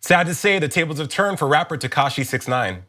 Sad to say, the tables have turned for rapper Tekashi 6ix9ine.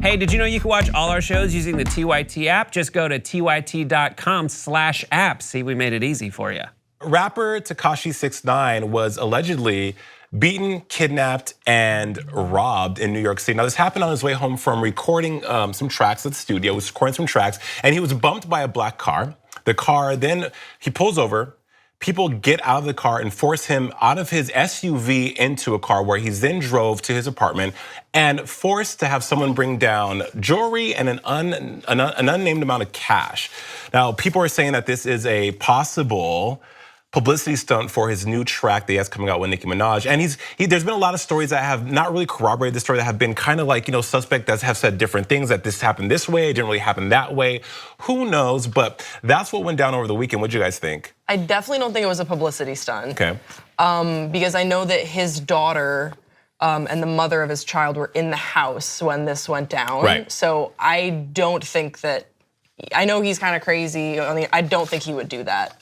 Hey, did you know you can watch all our shows using the TYT app? Just go to tyt.com/app. See, we made it easy for you. Rapper Tekashi 6ix9ine was allegedly beaten, kidnapped, and robbed in New York City. Now, this happened on his way home from recording some tracks at the studio. He was recording some tracks, and he was bumped by a black car. The car, then he pulls over. People get out of the car and force him out of his SUV into a car where he then drove to his apartment and forced to have someone bring down jewelry and an unnamed amount of cash. Now, people are saying that this is a possible publicity stunt for his new track that he has coming out with Nicki Minaj. And there's been a lot of stories that have not really corroborated this story, that have been kind of like, suspect, that have said different things, that this happened this way, it didn't really happen that way. Who knows? But that's what went down over the weekend. What'd you guys think? I definitely don't think it was a publicity stunt. Okay. Because I know that his daughter and the mother of his child were in the house when this went down. Right. So I don't think that, I know he's kind of crazy. I don't think he would do that.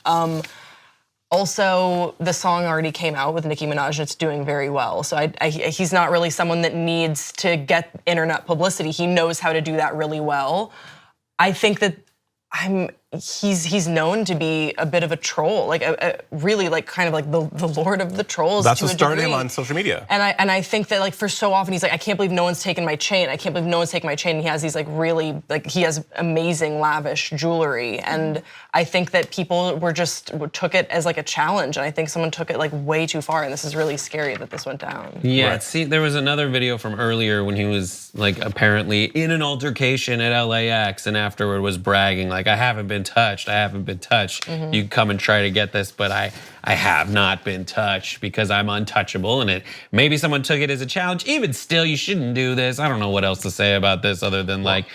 Also, the song already came out with Nicki Minaj and it's doing very well. So he's not really someone that needs to get internet publicity. He knows how to do that really well. I think that he's known to be a bit of a troll, like really like kind of like the lord of the trolls. That's what started him on social media. And I think that like for so often he's like, I can't believe no one's taken my chain. I can't believe no one's taken my chain. And he has these like really, like he has amazing lavish jewelry. And I think that people took it as like a challenge. And I think someone took it like way too far. And this is really scary that this went down. Yeah, see, there was another video from earlier when he was like apparently in an altercation at LAX and afterward was bragging like, I haven't been touched, I haven't been touched. You come and try to get this, but I have not been touched because I'm untouchable. And maybe someone took it as a challenge. Even still, you shouldn't do this. I don't know what else to say about this other than like,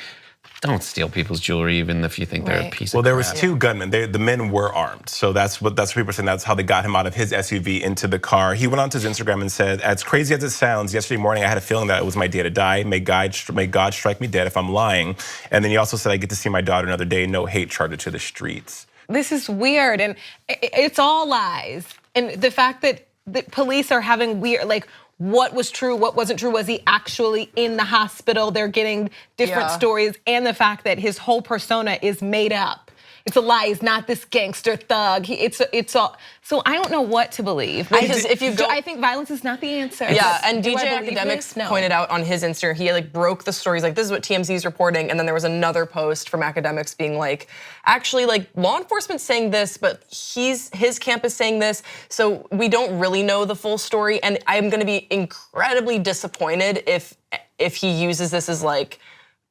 don't steal people's jewelry even if you think they're a piece of crap. Well, there was two gunmen. The men were armed. So that's what people are saying. That's how they got him out of his SUV into the car. He went onto his Instagram and said, as crazy as it sounds, yesterday morning I had a feeling that it was my day to die. May God strike me dead if I'm lying. And then he also said, I get to see my daughter another day. No hate charged to the streets. This is weird, and it's all lies. And the fact that the police are having weird, like, what was true, what wasn't true, was he actually in the hospital? They're getting different stories, and the fact that his whole persona is made up. It's a lie. He's not this gangster thug. It's all. So I don't know what to believe. Because if you go, I think violence is not the answer. Yeah, and DJ Academics pointed out on his Instagram, he like broke the stories. Like, this is what TMZ is reporting, and then there was another post from Academics being like, actually, like law enforcement's saying this, but his camp is saying this. So we don't really know the full story, and I'm going to be incredibly disappointed if he uses this as like,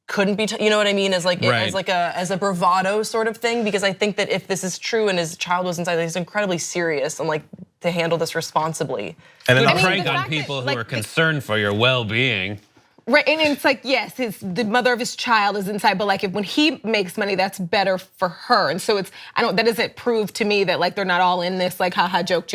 couldn't be, you know what I mean? As like as a bravado sort of thing, because I think that if this is true and his child was inside, he's incredibly serious and like to handle this responsibly. And then prank on people who are concerned for your well-being. Right, and it's like, yes, the mother of his child is inside, but like when he makes money, that's better for her. And so that doesn't prove to me that like they're not all in this like haha joke.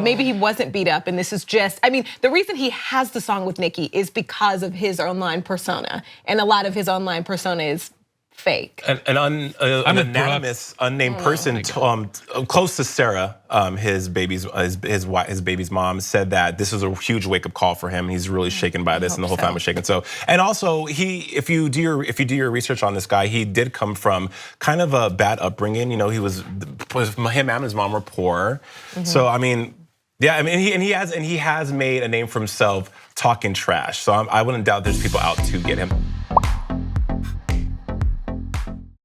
Maybe he wasn't beat up and this is just, I mean, the reason he has the song with Nicki is because of his online persona. And a lot of his online persona is fake. An anonymous, unnamed person close to Sarah, his baby's mom, said that this was a huge wake-up call for him. He's really shaken by this, and the whole family was shaken. So, and also if you do your research on this guy, he did come from kind of a bad upbringing. You know, him and his mom were poor. So I mean, yeah, I mean, he has made a name for himself talking trash. So I wouldn't doubt there's people out to get him.